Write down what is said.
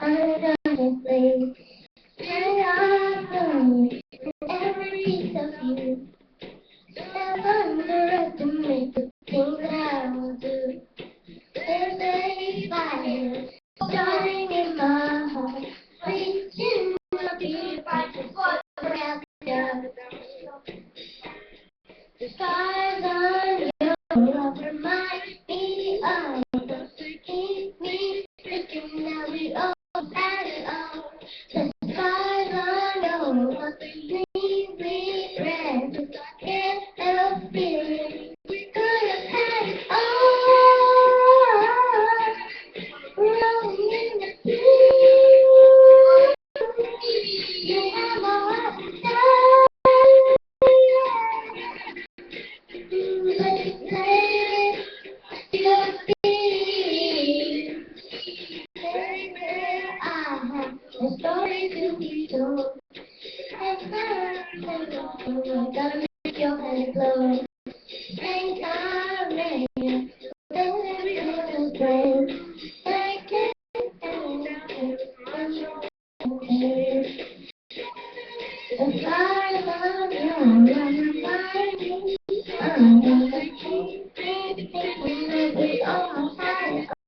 Honestly, and I love every piece of you. Never underestimate the things that I will do. There's a fire starting in my heart, reaching my feet right before the breath of the stars on your love remind me of the keep me thinking that we all had it all. The stars on your love leave me red, 'cause I can't help feeling we could have had it all. Rolling in the sea, you have my heart. A story to be told. Gotta make your head glow. Ain't I ready? Every friend. Thank you. The fire of your love reminds me.